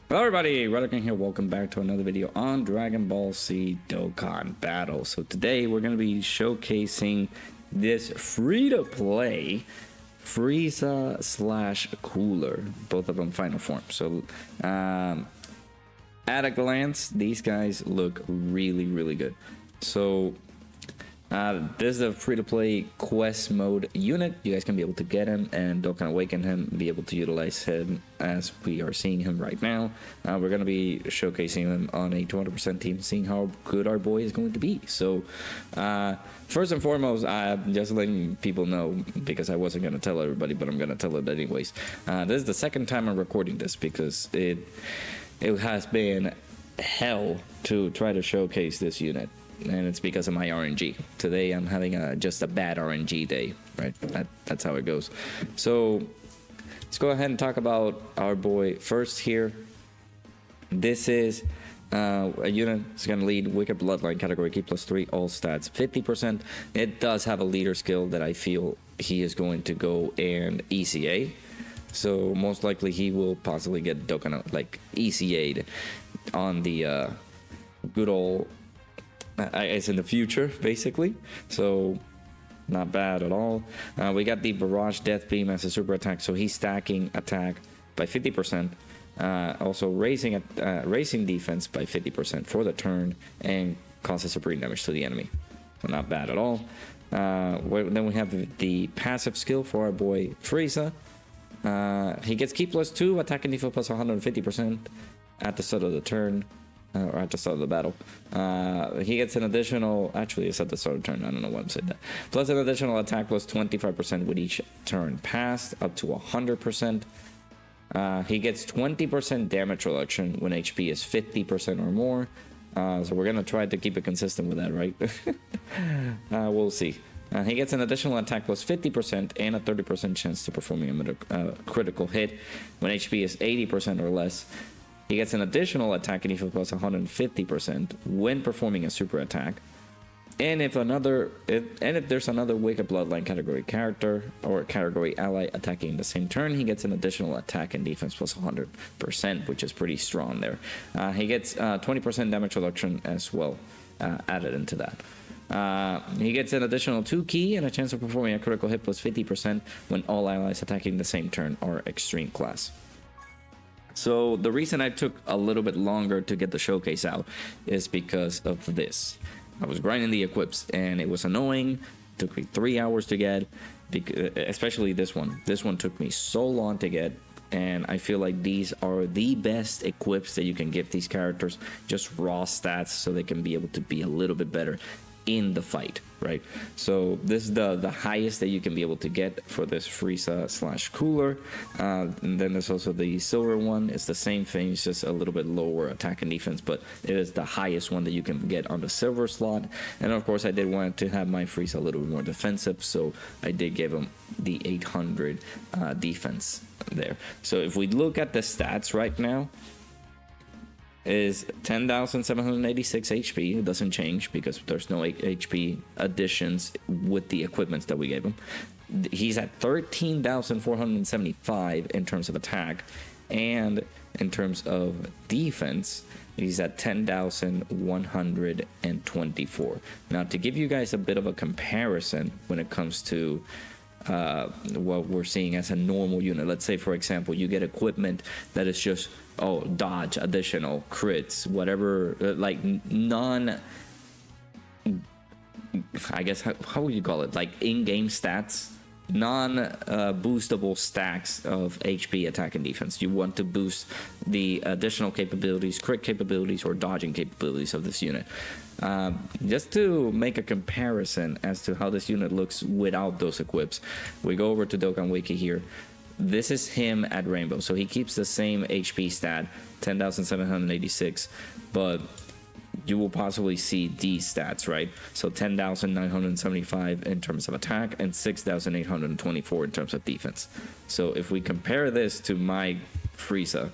Hello everybody, Dokkan here. Welcome back to another video on Dragon Ball Z Dokkan Battle. So today we're going to be showcasing this free-to-play Frieza slash Cooler, both of them final form. So at a glance, these guys look really good. So this is a free-to-play quest mode unit. You guys can be able to get him and Dokkan Awaken him, be able to utilize him as we are seeing him right now. We're going to be showcasing him on a 200% team, seeing how good our boy is going to be. So first and foremost, I'm just letting people know, because I wasn't going to tell everybody, but I'm going to tell it anyways. This is the second time I'm recording this because it has been hell to try to showcase this unit. And it's because of my RNG. Today I'm having just a bad RNG day, right? That's how it goes. So let's go ahead and talk about our boy first here. This is a unit that's going to lead Wicked Bloodline category, key +3, all stats 50%. It does have a leader skill that I feel he is going to go and ECA. So most likely he will possibly get Dokkan like ECA'd on the good old, it's in the future, basically. So not bad at all. We got the Barrage Death Beam as a super attack, so he's stacking attack by 50%. Also raising defense by 50% for the turn and causes supreme damage to the enemy. So not bad at all. Then we have the passive skill for our boy Frieza. He gets key +2, attack and defense plus 150% at the start of the turn. Or at the start of the battle. He gets an additional, actually it's at the start of the turn, I don't know why I'm saying that. Plus an additional attack plus 25% with each turn passed, up to 100%. He gets 20% damage reduction when HP is 50% or more. So we're gonna try to keep it consistent with that, right? We'll see. He gets an additional attack plus 50% and a 30% chance to performing a critical hit when HP is 80% or less. He gets an additional attack and defense plus 150% when performing a super attack. And if there's another Wicked Bloodline category character or category ally attacking the same turn, he gets an additional attack and defense plus 100%, which is pretty strong there. He gets 20% damage reduction as well added into that. He gets an additional 2 key and a chance of performing a critical hit plus 50% when all allies attacking the same turn are extreme class. So the reason I took a little bit longer to get the showcase out is because of this. I was grinding the equips and it was annoying. It took me 3 hours to get, especially this one. This one took me so long to get, and I feel like these are the best equips that you can give these characters, just raw stats, so they can be able to be a little bit better in the fight, right? So this is the highest that you can be able to get for this Frieza slash Cooler. And then there's also the silver one. It's the same thing, it's just a little bit lower attack and defense, but it is the highest one that you can get on the silver slot. And of course I did want to have my Frieza a little bit more defensive, so I did give him the 800 defense there. So if we look at the stats right now, is 10,786 HP. It doesn't change because there's no HP additions with the equipments that we gave him. He's at 13,475 in terms of attack, and in terms of defense, he's at 10,124. Now, to give you guys a bit of a comparison when it comes to what we're seeing as a normal unit. Let's say, for example, you get equipment that is just dodge, additional crits, whatever, like I guess how would you call it, like in-game stats, non-boostable stacks of HP, attack, and defense. You want to boost the additional capabilities, crit capabilities, or dodging capabilities of this unit. Just to make a comparison as to how this unit looks without those equips, we go over to Dokkan Wiki here. This is him at Rainbow, so he keeps the same HP stat, 10,786, but you will possibly see these stats, right? So 10,975 in terms of attack and 6,824 in terms of defense. So if we compare this to my Frieza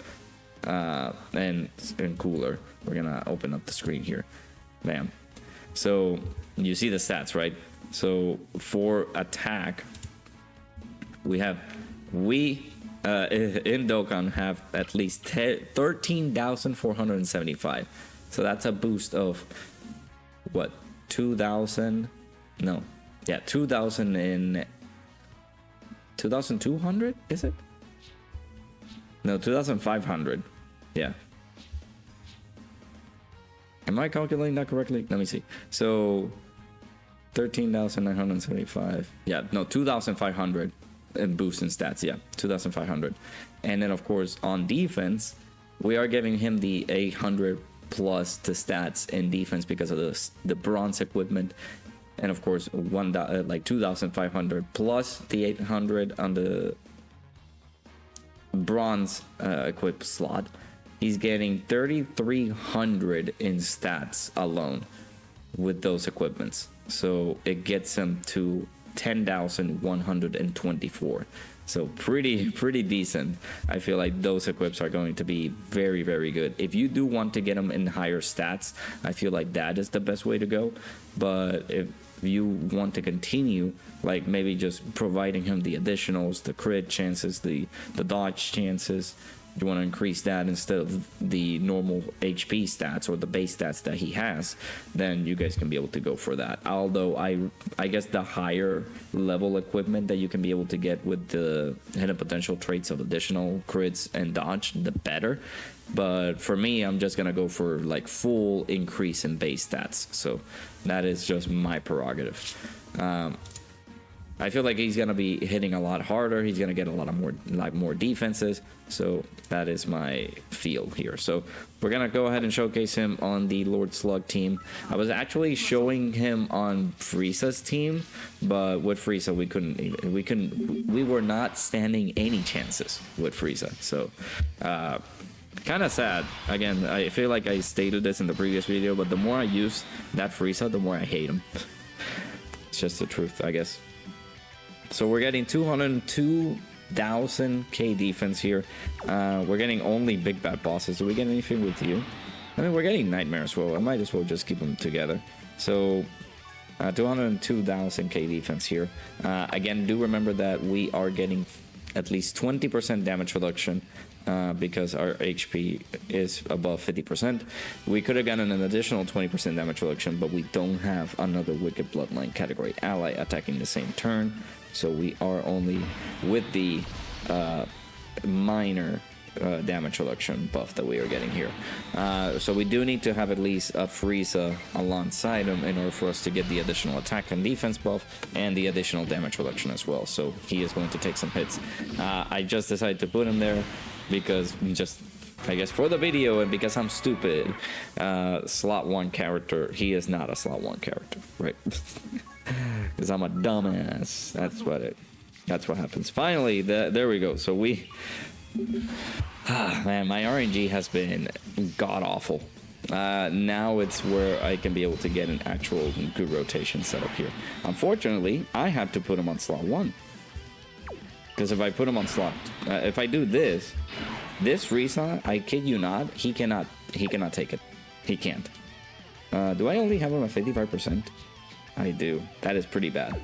and Cooler, we're gonna open up the screen here. Bam. So you see the stats, right? So for attack, we in Dokkan have at least 13,475. So that's a boost of what, 2,000? No, yeah, 2,000 in 2,200, is it? No, 2,500. Yeah. Am I calculating that correctly? Let me see. So 13,975. Yeah, no, 2,500 in boost in stats. Yeah, 2,500. And then, of course, on defense, we are giving him the 800 plus the stats in defense because of the bronze equipment. And of course, like 2,500 plus the 800 on the bronze equipped slot. He's getting 3,300 in stats alone with those equipments. So it gets him to 10,124. So pretty decent. I feel like those equips are going to be very good. If you do want to get them in higher stats, I feel like that is the best way to go. But if you want to continue, like maybe just providing him the additionals, the crit chances, the dodge chances, you want to increase that instead of the normal HP stats or the base stats that he has, then you guys can be able to go for that. Although I guess the higher level equipment that you can be able to get with the hidden potential traits of additional crits and dodge, the better. But for me, I'm just gonna go for like full increase in base stats. So that is just my prerogative. I feel like he's gonna be hitting a lot harder. He's gonna get a lot of more defenses. So that is my feel here. So we're gonna go ahead and showcase him on the Lord Slug team. I was actually showing him on Frieza's team, but with Frieza we were not standing any chances with Frieza. So kind of sad. Again, I feel like I stated this in the previous video, but the more I use that Frieza, the more I hate him. It's just the truth, I guess. So we're getting 202,000 K defense here. We're getting only big bad bosses. Do we get anything with you? I mean, we're getting Nightmare as well. I might as well just keep them together. So 202,000 K defense here. Again, do remember that we are getting at least 20% damage reduction because our HP is above 50%. We could have gotten an additional 20% damage reduction, but we don't have another Wicked Bloodline category ally attacking the same turn. So we are only with the minor damage reduction buff that we are getting here. So we do need to have at least a Frieza alongside him in order for us to get the additional attack and defense buff and the additional damage reduction as well. So he is going to take some hits. I just decided to put him there because I guess for the video and because I'm stupid. Slot 1 character. He is not a slot 1 character, right? Because I'm a dumbass. That's what happens. Finally, there we go. So man, my RNG has been god awful. Now it's where I can be able to get an actual good rotation setup here. Unfortunately, I had to put him on slot 1. Because if I put him on slot, if I do this Frieza, I kid you not, he cannot take it. He can't. Do I only have him at 55%? I do. That is pretty bad.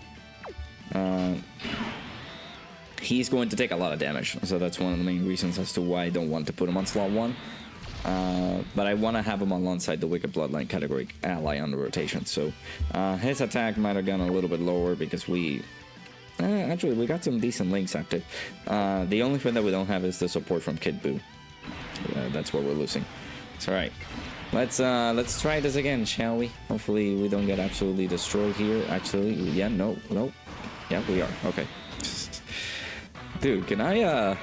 He's going to take a lot of damage, so that's one of the main reasons as to why I don't want to put him on slot 1. But I want to have him alongside the Wicked Bloodline category ally on the rotation. So his attack might have gone a little bit lower because actually we got some decent links active. The only thing that we don't have is the support from Kid Buu. That's what we're losing. It's all right. Let's try this again, shall we? Hopefully we don't get absolutely destroyed here. Actually, yeah, no. Yeah, we are. Okay. Dude, can I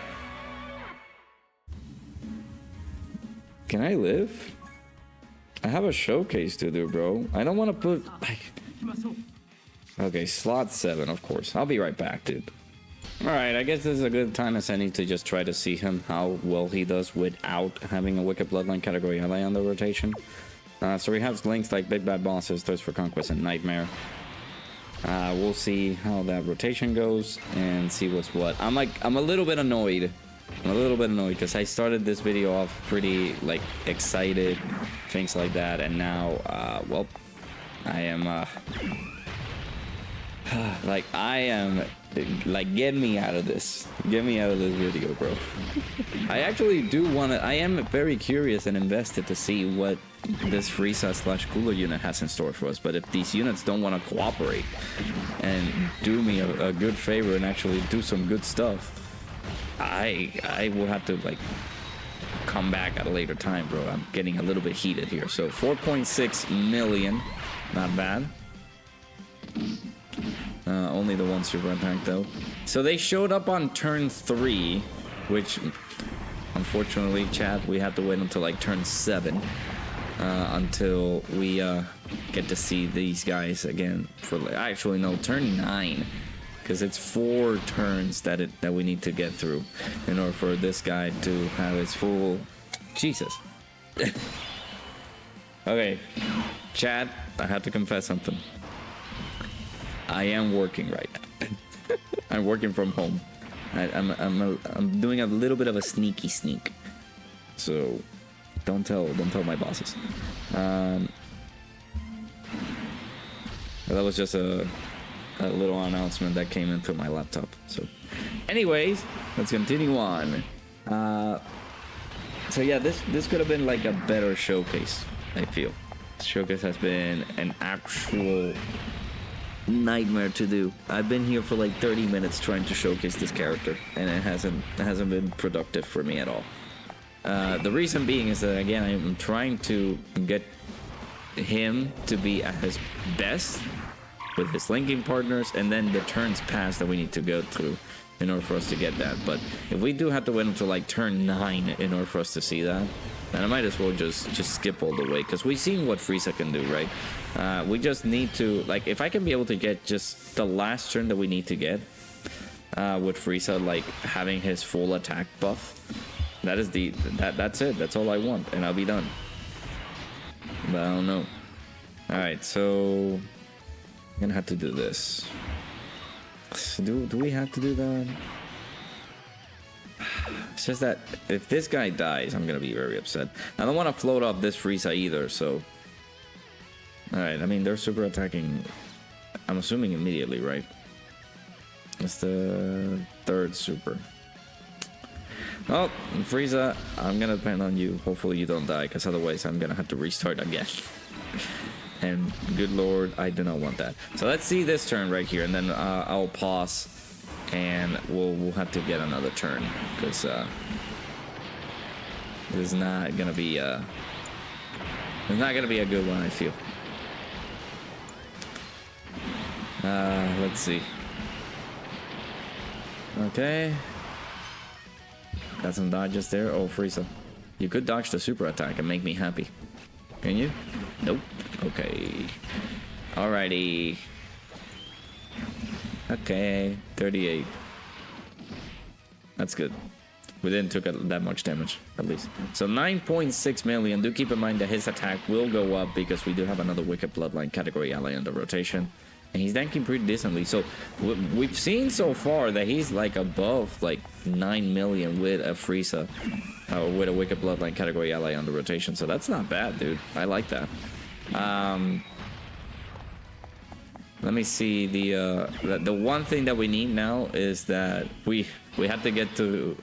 live? I have a showcase to do, bro. I don't want to put Okay, slot 7, of course. I'll be right back, dude. Alright, I guess this is a good time as any to just try to see him, how well he does without having a Wicked Bloodline category ally on the rotation. So we have links like Big Bad Bosses, Thirst for Conquest, and Nightmare. We'll see how that rotation goes and see what's what. I'm a little bit annoyed. Because I started this video off pretty, like, excited, things like that, and now, well, I am, like, I am Like, get me out of this. Get me out of this video, bro. I actually do want to... I am very curious and invested to see what this Frieza / Cooler unit has in store for us. But if these units don't want to cooperate and do me a good favor and actually do some good stuff, I will have to, like, come back at a later time, bro. I'm getting a little bit heated here. So 4.6 million. Not bad. Only the one super attack though. So they showed up on turn 3, which unfortunately, chat, we have to wait until like turn 7 until we get to see these guys again. For actually no, turn 9, because it's 4 turns that we need to get through in order for this guy to have his full... Jesus. Okay, chat, I have to confess something. I am working right now. I'm working from home. I'm doing a little bit of a sneak. So don't tell my bosses. That was just a little announcement that came into my laptop. So anyways, let's continue on. So yeah, this could have been like a better showcase, I feel. This showcase has been an actual nightmare to do. I've been here for like 30 minutes trying to showcase this character, and it hasn't been productive for me at all. The reason being is that, again, I'm trying to get him to be at his best with his linking partners, and then the turns pass that we need to go through in order for us to get that. But if we do have to wait until like turn 9 in order for us to see that, then I might as well just skip all the way, because we've seen what Frieza can do, right? We just need to, like, if I can be able to get just the last turn that we need to get with Frieza, like having his full attack buff, that's it. That's all I want, and I'll be done. But I don't know. All right, so I'm gonna have to do this. Do we have to do that? It's just that if this guy dies, I'm gonna be very upset. I don't want to float up this Frieza either, so... Alright, I mean, they're super attacking, I'm assuming immediately, right? That's the 3rd super. Oh, Frieza, I'm gonna depend on you. Hopefully you don't die, because otherwise I'm gonna have to restart again. And good lord, I do not want that. So let's see this turn right here, and then I'll pause, and we'll have to get another turn, because this is not gonna be it's not gonna be a good one, I feel. Let's see. Okay, got some dodges there. Oh, Frieza, you could dodge the super attack and make me happy. Can you? Nope. Okay. Alrighty. Okay, 38. That's good. We didn't took that much damage, at least. So 9.6 million. Do keep in mind that his attack will go up because we do have another Wicked Bloodline category ally under rotation. And he's tanking pretty decently. So we've seen so far that he's like above like 9 million with a Frieza. With a Wicked Bloodline category ally on the rotation. So that's not bad, dude. I like that. Let me see. The one thing that we need now is that we have to get to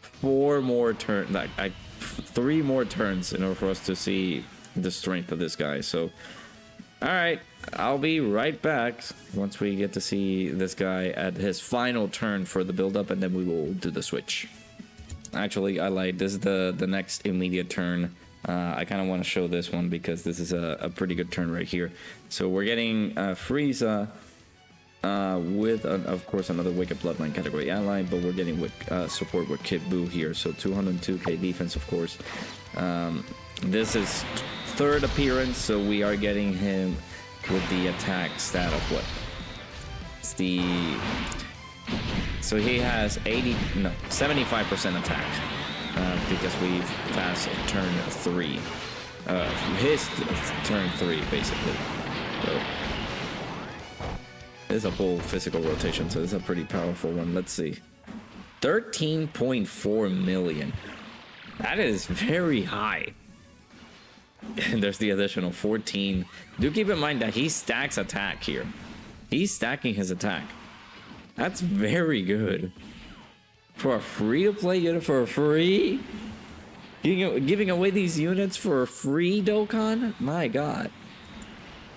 4 more turns, like 3 more turns in order for us to see the strength of this guy. So, alright, I'll be right back once we get to see this guy at his final turn for the build-up, and then we will do the switch. Actually, I lied. This is the next immediate turn. I kind of want to show this one because this is a pretty good turn right here. So we're getting Frieza with, of course, another Wicked Bloodline category ally, but we're getting support with Kid Buu here. So 202k defense, of course. This is 3rd appearance, so we are getting him with the attack stat of what? It's the... So he has 75% attack because we've passed turn 3. His turn 3, basically. So it's a full physical rotation, so it's a pretty powerful one. Let's see. 13.4 million. That is very high. And there's the additional 14. Do keep in mind that he stacks attack here. He's stacking his attack. That's very good. For a free-to-play unit for free? Giving away these units for free, Dokkan? My god.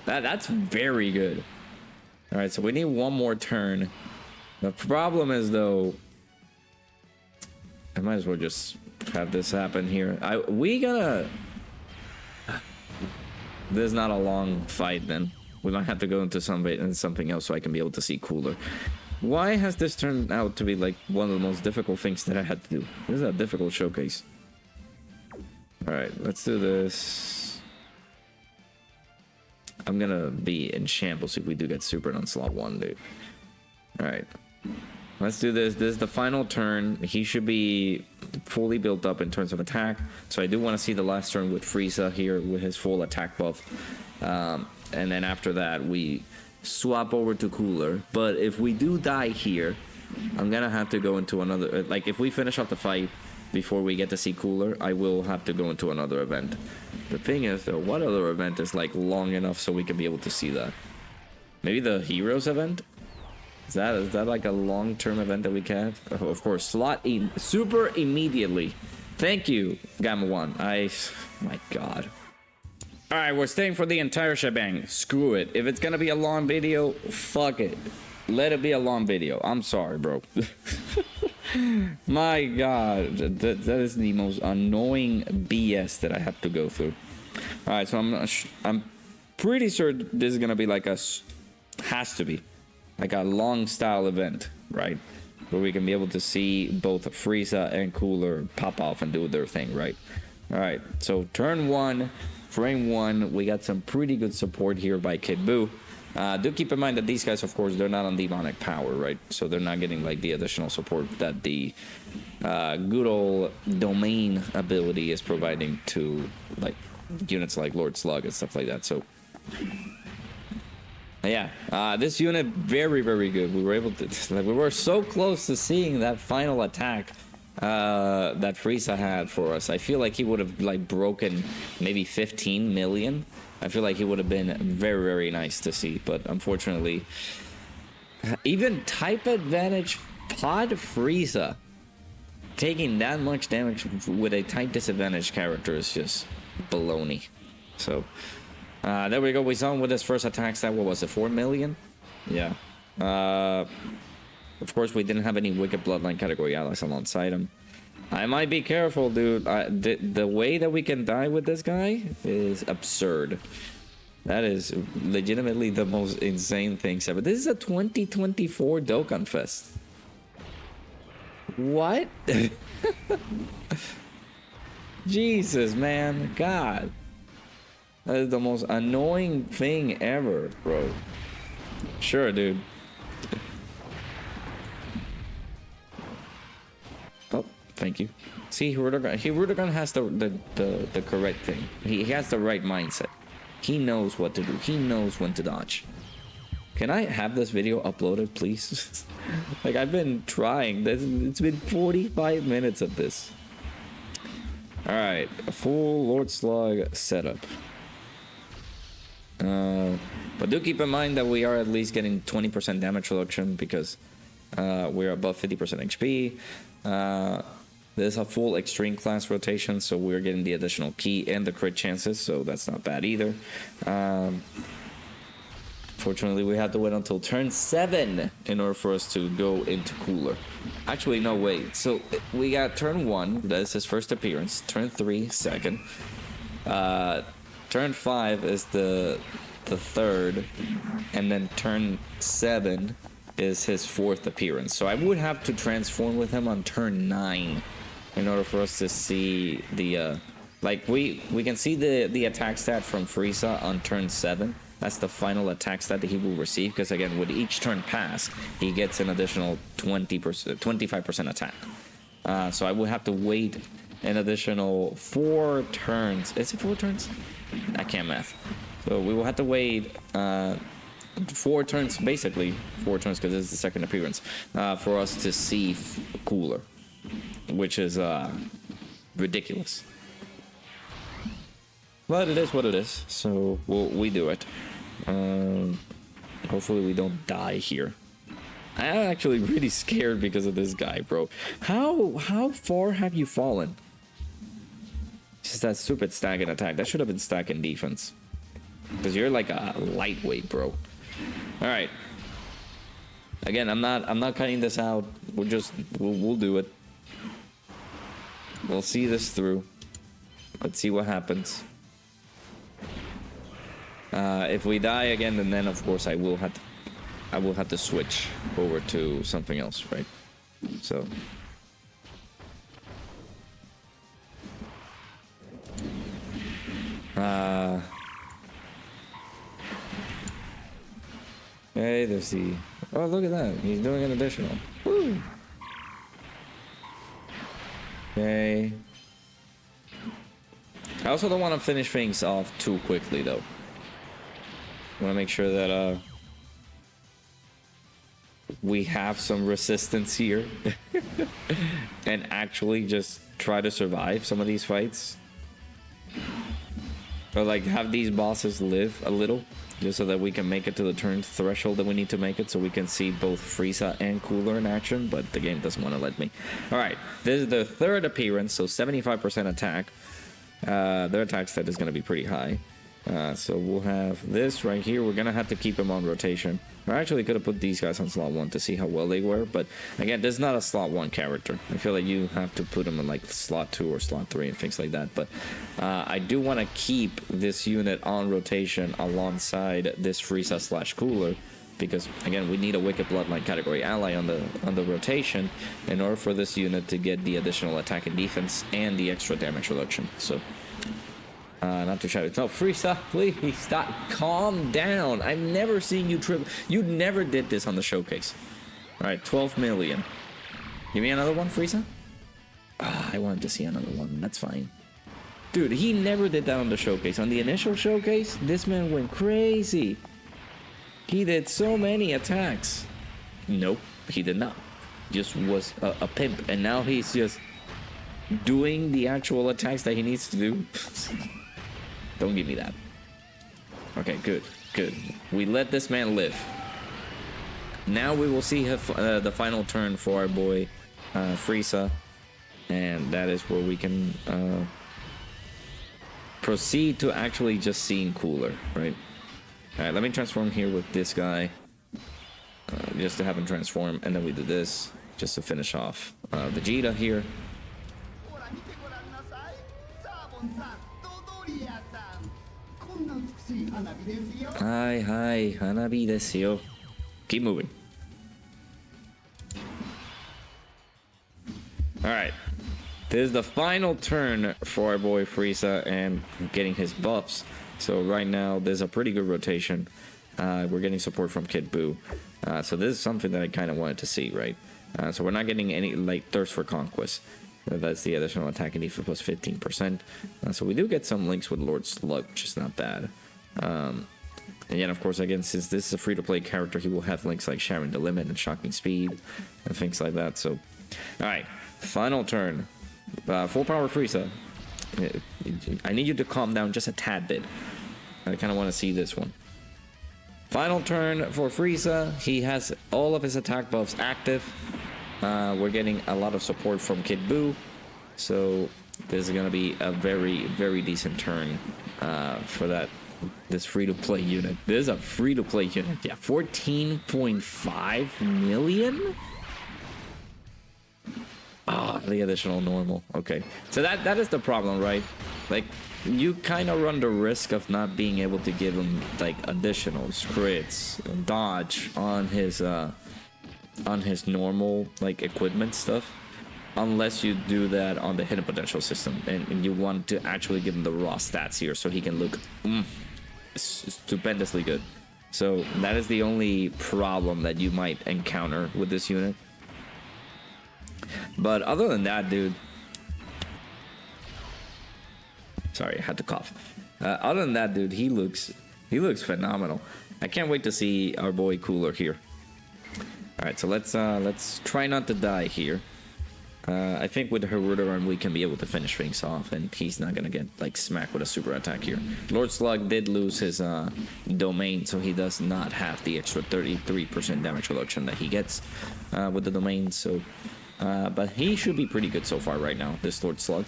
That's very good. Alright, so we need one more turn. The problem is, though, I might as well just have this happen here. This is not a long fight, then. We might have to go into something else so I can be able to see cooler. Why has this turned out to be like one of the most difficult things that I had to do? This is a difficult showcase. Alright, let's do this. I'm gonna be in shambles if we do get super on slot 1, dude. Alright. Let's do this. This is the final turn. He should be fully built up in terms of attack. So I do want to see the last turn with Frieza here with his full attack buff. And then after that, we swap over to cooler. But if we do die here, I'm gonna have to go into another, like if we finish off the fight before we get to see cooler, I will have to go into another event. The thing is though, what other event is like long enough so we can be able to see that? Maybe the heroes event? Is that like a long-term event that we can have? Oh, of course, super immediately. Thank you, Gamma 1. My god. Alright, we're staying for the entire shebang. Screw it. If it's gonna be a long video, fuck it. Let it be a long video. I'm sorry, bro. My god. That is the most annoying BS that I have to go through. Alright, so I'm pretty sure this is gonna be like has to be like a long style event, right? Where we can be able to see both Frieza and Cooler pop off and do their thing, right? Alright, so turn 1. Frame 1, we got some pretty good support here by Kid Buu. Do keep in mind that these guys, of course, they're not on demonic power, right? So they're not getting like the additional support that the good old domain ability is providing to like units like Lord Slug and stuff like that. So yeah, this unit very, very good. We were able to, like, we were so close to seeing that final attack that Frieza had for us. I feel like he would have like broken maybe 15 million. I feel like he would have been very, very nice to see, but unfortunately, even type advantage Pod Frieza taking that much damage with a type disadvantage character is just baloney. So there we go. We saw him with his first attack stat. What was it, 4 million? Yeah. Of course, we didn't have any Wicked Bloodline category allies alongside him. I might be careful, dude. The way that we can die with this guy is absurd. That is legitimately the most insane thing ever. This is a 2024 Dokkan Fest. What? Jesus, man. God. That is the most annoying thing ever, bro. Sure, dude. Oh, thank you. See, Rudergun has the correct thing. He has the right mindset. He knows what to do. He knows when to dodge. Can I have this video uploaded, please? Like, I've been trying. It's been 45 minutes of this. Alright, a full Lord Slug setup. But do keep in mind that we are at least getting 20% damage reduction because we're above 50% HP. There's a full extreme class rotation, so we're getting the additional key and the crit chances, so that's not bad either. Fortunately, we have to wait until turn 7 in order for us to go into cooler. Actually, no, wait. So we got turn 1, that's his first appearance. Turn 3, second. Turn 5 is the third, and then turn 7 is his 4th appearance. So I would have to transform with him on turn 9 in order for us to see the like we can see the attack stat from Frieza on turn 7. That's the final attack stat that he will receive, because again, with each turn pass, he gets an additional 25% attack. So I would have to wait an additional 4 turns. Is it 4 turns? I can't math. So we will have to wait 4 turns, basically 4 turns, because this is the second appearance, for us to see cooler, which is ridiculous. But it is what it is, so we do it. Hopefully we don't die here. I'm actually really scared because of this guy, bro. How far have you fallen? It's just that stupid stack and attack. That should have been stack and defense. Because you're like a lightweight, bro. Alright. Again, I'm not cutting this out. We'll do it. We'll see this through. Let's see what happens. If we die again, then of course I will have to switch over to something else, right? So hey, there's the... Oh, look at that. He's doing an additional. Woo! Okay. I also don't want to finish things off too quickly, though. I want to make sure that we have some resistance here and actually just try to survive some of these fights, or like have these bosses live a little, just so that we can make it to the turn threshold that we need to make it, so we can see both Frieza and Cooler in action, but the game doesn't want to let me. All right, this is the third appearance, so 75% attack. Their attack stat is going to be pretty high. So we'll have this right here. We're gonna have to keep him on rotation. I actually could have put these guys on slot 1 to see how well they were, but again, this is not a slot 1 character. I feel like you have to put him in like slot 2 or slot 3 and things like that. But I do want to keep this unit on rotation alongside this Frieza / Cooler, because again, we need a Wicked Bloodline category ally on the rotation in order for this unit to get the additional attack and defense and the extra damage reduction. So not to shout it. No, Frieza, please stop. Calm down. I've never seen you trip. You never did this on the showcase. All right, 12 million. Give me another one, Frieza. I wanted to see another one. That's fine. Dude, he never did that on the showcase. On the initial showcase, this man went crazy. He did so many attacks. Nope, he did not. Just was a pimp. And now he's just doing the actual attacks that he needs to do. Don't give me that. Okay, good, good. We let this man live. Now we will see the final turn for our boy Frieza, and that is where we can proceed to actually just seeing Cooler, right? All right, let me transform here with this guy, just to have him transform, and then we do this just to finish off Vegeta here. Hi, hanabi desu yo. Keep moving. Alright. This is the final turn for our boy Frieza and getting his buffs. So right now, there's a pretty good rotation. We're getting support from Kid Buu. So this is something that I kind of wanted to see, right? So we're not getting any, like, Thirst for Conquest. That's the additional attack and defense plus 15%. So we do get some links with Lord Slug, which is not bad. And yet, of course, again, since this is a free-to-play character, he will have links like Sharing the Limit and Shocking Speed and things like that. So, alright, final turn. Full power Frieza. I need you to calm down just a tad bit. I kind of want to see this one. Final turn for Frieza. He has all of his attack buffs active. We're getting a lot of support from Kid Buu. So this is going to be a very, very decent turn for this free-to-play unit. This is a free-to-play unit. Yeah, 14.5 million? Ah, the additional normal. Okay. So that is the problem, right? Like, you kind of run the risk of not being able to give him, like, additionals, crits, dodge on his normal, like, equipment stuff, unless you do that on the hidden potential system, and you want to actually give him the raw stats here so he can look stupendously good. So that is the only problem that you might encounter with this unit. But other than that, dude, sorry, I had to cough. Other than that, dude, he looks phenomenal. I can't wait to see our boy Cooler here. All right, so let's try not to die here. I think with Haruda run we can be able to finish things off, and he's not gonna get like smacked with a super attack here. Lord Slug did lose his domain, so he does not have the extra 33% damage reduction that he gets with the domain. So, but he should be pretty good so far right now, this Lord Slug.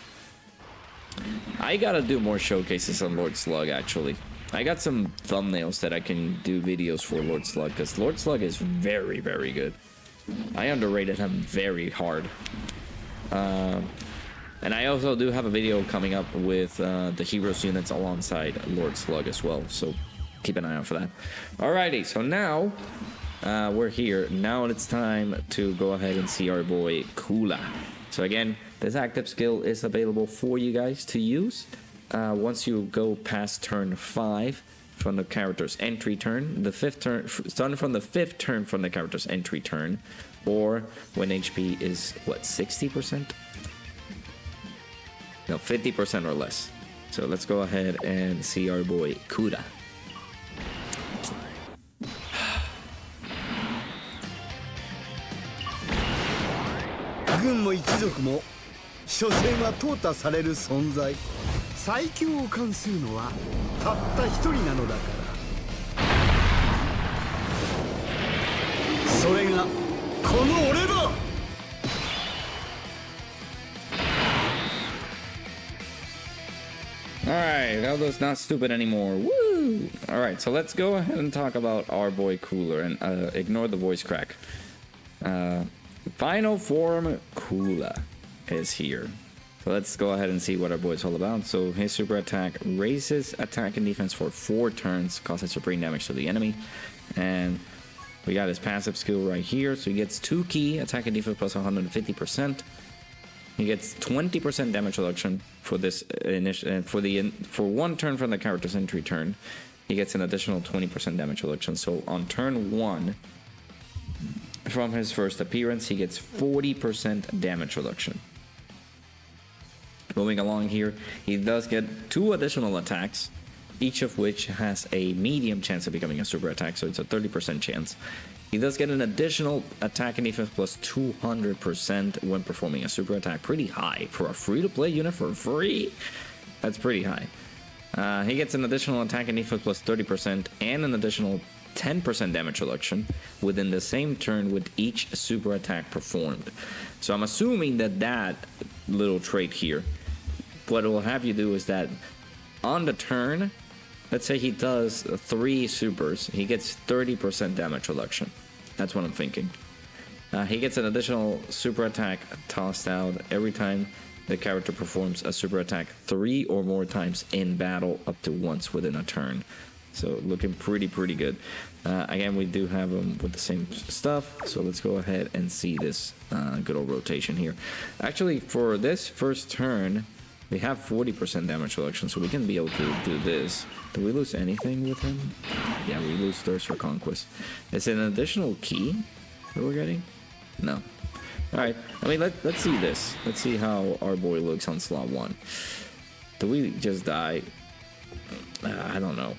I gotta do more showcases on Lord Slug actually. I got some thumbnails that I can do videos for Lord Slug, because Lord Slug is very, very good. I underrated him very hard. And I also do have a video coming up with the heroes units alongside Lord Slug as well, so keep an eye out for that. Alrighty, so now we're here. Now it's time to go ahead and see our boy Kula. So again, this active skill is available for you guys to use once you go past turn 5 from the character's entry turn, the 5th turn, starting from the 5th turn from the character's entry turn, or when HP is what, 60%? No, 50% or less. So let's go ahead and see our boy Kuda. Gun も一族も所詮は淘汰される存在。最強を冠するのはたった一人なのだから。それがこの俺だ。Alright, Eldo's not stupid anymore. Woo! Alright, so let's go ahead and talk about our boy Cooler and ignore the voice crack. Final form Kula is here. So let's go ahead and see what our boy's all about. So his super attack raises attack and defense for 4 turns, causes supreme damage to the enemy. And we got his passive skill right here. So he gets 2 key, attack and defense plus 150%. He gets 20% damage reduction for this for 1 turn from the character's entry turn. He gets an additional 20% damage reduction. So on turn 1 from his first appearance, he gets 40% damage reduction. Moving along here, he does get 2 additional attacks, each of which has a medium chance of becoming a super attack, so it's a 30% chance. He does get an additional attack and defense plus 200% when performing a super attack. Pretty high for a free-to-play unit for free. That's pretty high. He gets an additional attack and defense plus 30% and an additional 10% damage reduction within the same turn with each super attack performed. So I'm assuming that that little trait here, what it will have you do is that on the turn, let's say he does 3 supers, he gets 30% damage reduction. That's what I'm thinking. He gets an additional super attack tossed out every time the character performs a super attack 3 or more times in battle, up to once within a turn. So looking pretty good. Again, we do have him with the same stuff, so let's go ahead and see this good old rotation here. Actually, for this first turn, we have 40% damage reduction, so we can be able to do this. Do we lose anything with him? Yeah, we lose Thirst for Conquest. Is it an additional key that we're getting? No. Alright, I mean, let's see this. Let's see how our boy looks on slot 1. Do we just die? I don't know.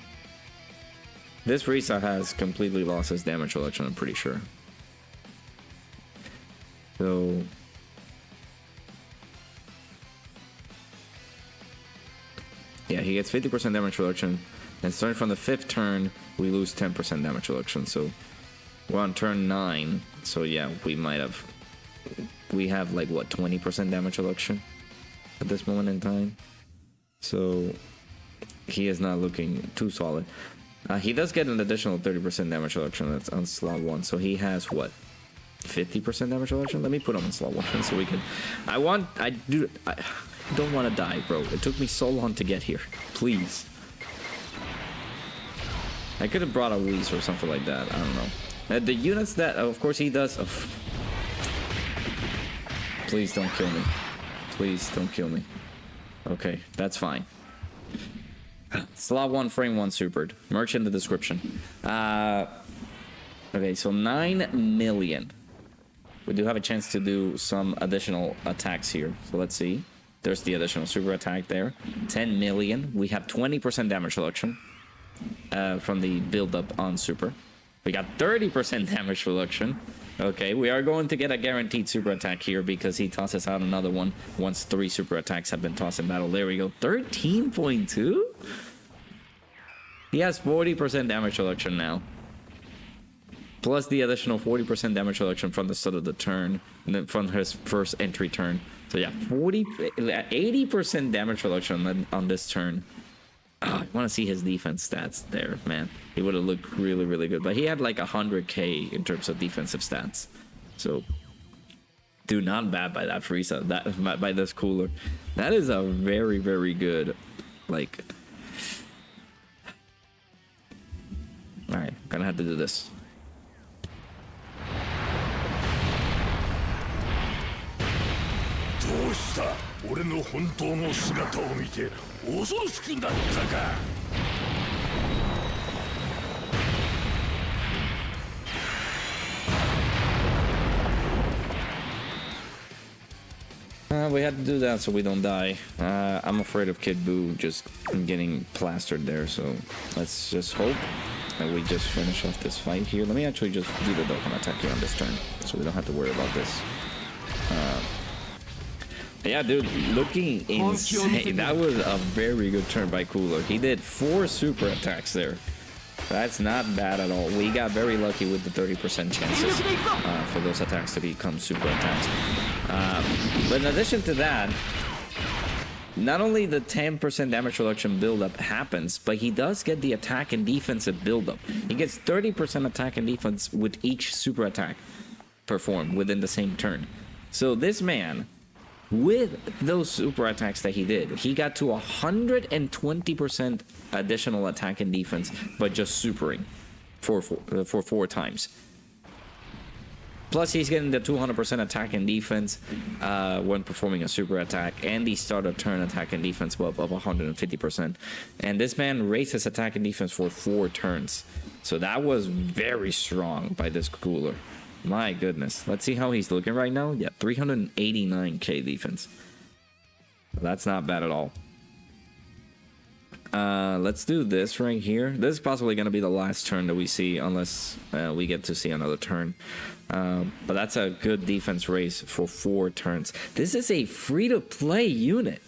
This Frieza has completely lost his damage reduction, I'm pretty sure. So yeah, he gets 50% damage reduction, and starting from the 5th turn, we lose 10% damage reduction. So we're on turn 9. So yeah, we have like what, 20% damage reduction at this moment in time. So he is not looking too solid. He does get an additional 30% damage reduction that's on slot 1. So he has what, 50% damage reduction? Let me put him on slot 1 so we can. I don't want to die, bro. It took me so long to get here. Please. I could have brought a Whis or something like that. I don't know. The units that, of course, he does. Please don't kill me. Please don't kill me. Okay, that's fine. Slot 1, frame 1 supered. Merch in the description. Okay, so 9 million. We do have a chance to do some additional attacks here. So let's see. There's the additional super attack there. 10 million. We have 20% damage reduction from the build up on super. We got 30% damage reduction. Okay, we are going to get a guaranteed super attack here because he tosses out another one once 3 super attacks have been tossed in battle. There we go. 13.2? He has 40% damage reduction now. Plus the additional 40% damage reduction from the start of the turn, and then from his first entry turn. So yeah, 80% damage reduction on this turn. Oh, I want to see his defense stats there, man. He would have looked really, really good. But he had like 100k in terms of defensive stats. So, dude, not bad by that Frieza. That by this cooler. That is a very, very good, like. All right, gonna have to do this. どうした俺の本当の姿を見て恐ろしくなったか We had to do that so we don't die. I'm afraid of Kid Buu just getting plastered there, so let's just hope that we just finish off this fight here. Let me actually just do the Dokkan attack here on this turn, so we don't have to worry about this. Yeah, dude, looking insane. That was a very good turn by Cooler. He did 4 super attacks there. That's not bad at all. We got very lucky with the 30% chances for those attacks to become super attacks. But in addition to that, not only the 10% damage reduction buildup happens, but he does get the attack and defensive buildup. He gets 30% attack and defense with each super attack performed within the same turn. So this man, with those super attacks that he did, he got to 120% additional attack and defense by just supering for 4 times. Plus, he's getting the 200% attack and defense when performing a super attack, and the start of turn attack and defense of 150%. And this man raised his attack and defense for 4 turns. So that was very strong by this cooler. My goodness. Let's see how he's looking right now. Yeah, 389k defense. That's not bad at all. Let's do this right here. This is possibly going to be the last turn that we see, unless we get to see another turn. But that's a good defense raise for 4 turns. This is a free-to-play unit.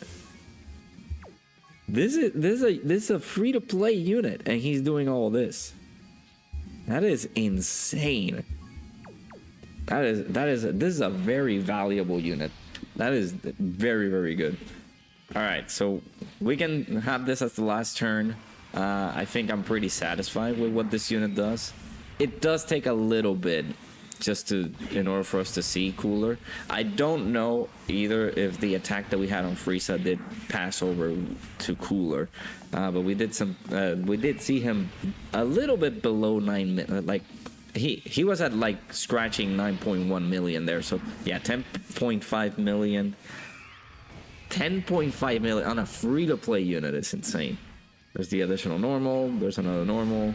This is a free-to-play unit, and he's doing all this. That is insane. This is a very valuable unit. That is very, very good. All right, so we can have this as the last turn. I think I'm pretty satisfied with what this unit does. It does take a little bit just in order for us to see Cooler. I don't know either if the attack that we had on Frieza did pass over to Cooler, but we did see him a little bit below 9 minutes, like. He was at like scratching 9.1 million there, so yeah, 10.5 million. 10.5 million on a free-to-play unit is insane. There's the additional normal, there's another normal,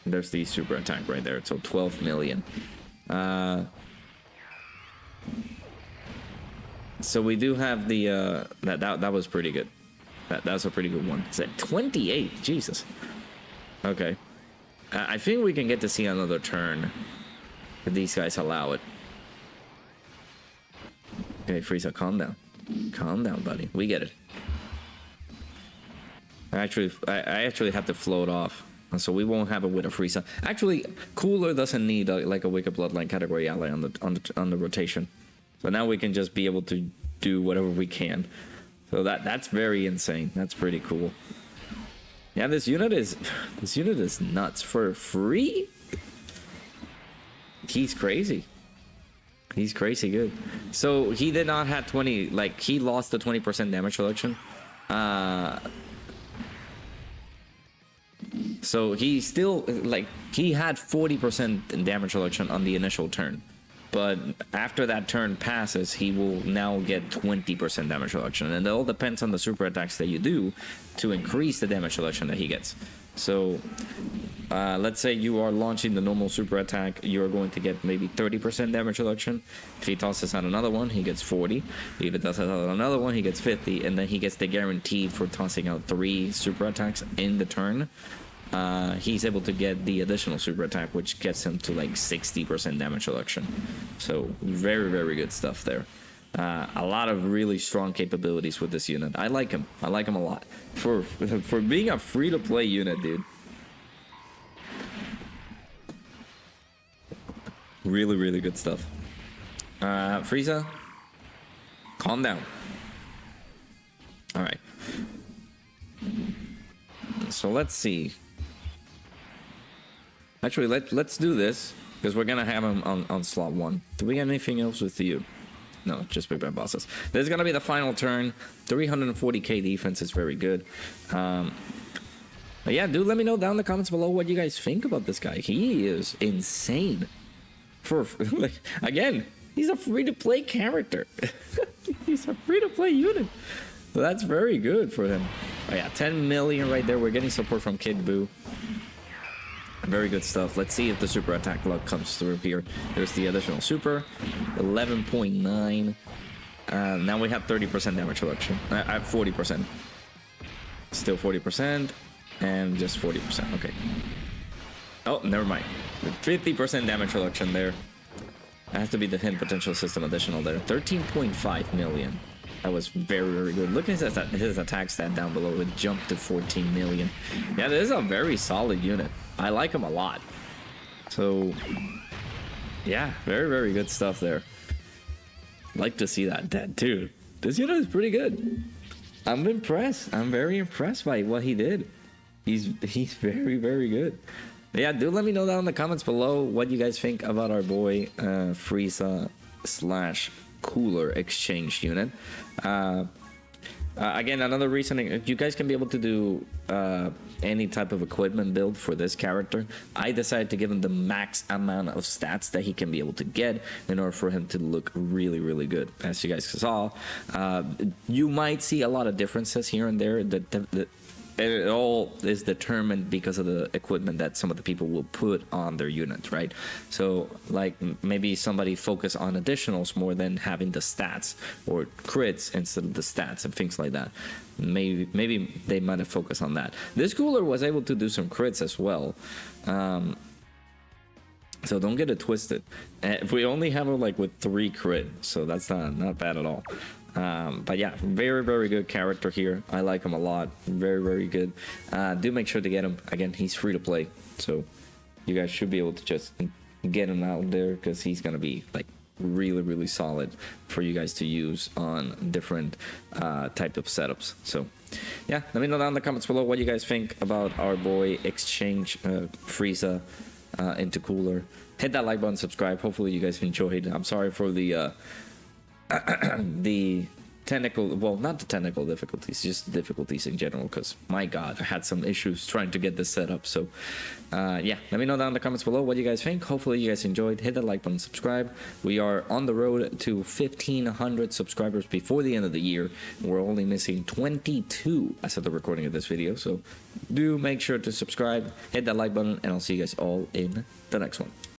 there's the super attack right there, so 12 million. So we do have the that was pretty good. That was a pretty good one. It's at 28, Jesus. Okay. I think we can get to see another turn if these guys allow it. Okay, Frieza, calm down. Calm down, buddy. We get it. I actually have to float off, so we won't have it with a Frieza. Actually, Cooler doesn't need like a Wicked Bloodline category ally on the rotation. So now we can just be able to do whatever we can. So that's very insane. That's pretty cool. Yeah, this unit is nuts. For free? He's crazy. He's crazy good. So he did not have 20, like he lost the 20% damage reduction. So he still, like, he had 40% damage reduction on the initial turn. But after that turn passes, he will now get 20% damage reduction. And it all depends on the super attacks that you do to increase the damage reduction that he gets. So let's say you are launching the normal super attack, you're going to get maybe 30% damage reduction. If he tosses out another one, he gets 40. If it tosses out another one, he gets 50. And then he gets the guaranteed for tossing out 3 super attacks in the turn. he's able to get the additional super attack, which gets him to like 60% damage reduction. So very, very good stuff there. A lot of really strong capabilities with this unit. I like him. I like him a lot. For being a free-to-play unit, dude. Really, really good stuff. Frieza, calm down. All right. So let's see. Actually, let's do this because we're gonna have him on slot 1. Do we have anything else with you? No, just big bad bosses. This is gonna be the final turn. 340k defense is very good. But yeah, dude, let me know down in the comments below what you guys think about this guy. He is insane. Like, again, he's a free-to-play character. He's a free-to-play unit. So that's very good for him. Oh yeah, 10 million right there. We're getting support from Kid Buu. Very good stuff. Let's see if the super attack luck comes through here. There's the additional super. 11.9. Now we have 30% damage reduction. At 40%. Still 40%. And just 40%. Okay. Oh, never mind. 50% damage reduction there. That has to be the hint potential system additional there. 13.5 million. That was very, very good. Look at his attack stat down below. It jumped to 14 million. Yeah, this is a very solid unit. I like him a lot. So, yeah, very, very good stuff there. Like to see that, dude. This unit is pretty good. I'm impressed. I'm very impressed by what he did. He's very, very good. But yeah, do let me know down in the comments below what you guys think about our boy Frieza / Cooler exchange unit. Again, another reason you guys can be able to do any type of equipment build for this character. I decided to give him the max amount of stats that he can be able to get in order for him to look really, really good. As you guys saw, you might see a lot of differences here and there. It all is determined because of the equipment that some of the people will put on their units, right? So, like, maybe somebody focus on additionals more than having the stats, or crits instead of the stats and things like that. Maybe they might have focused on that. This cooler was able to do some crits as well. So don't get it twisted. We only have him like with 3 crit, so that's not bad at all. But yeah, very, very good character here. I like him a lot. Very, very good. Do make sure to get him. Again, he's free to play, so you guys should be able to just get him out there because he's gonna be like really, really solid for you guys to use on different type of setups. So yeah, let me know down in the comments below what you guys think about our boy exchange Frieza into Cooler. Hit that like button, subscribe. Hopefully you guys enjoyed. I'm sorry for the the technical, well, not the technical difficulties, just difficulties in general, because my god, I had some issues trying to get this set up. So yeah, let me know down in the comments below what you guys think. Hopefully you guys enjoyed. Hit that like button, subscribe. We are on the road to 1,500 subscribers before the end of the year. We're only missing 22 as of the recording of this video, so do make sure to subscribe, hit that like button, and I'll see you guys all in the next one.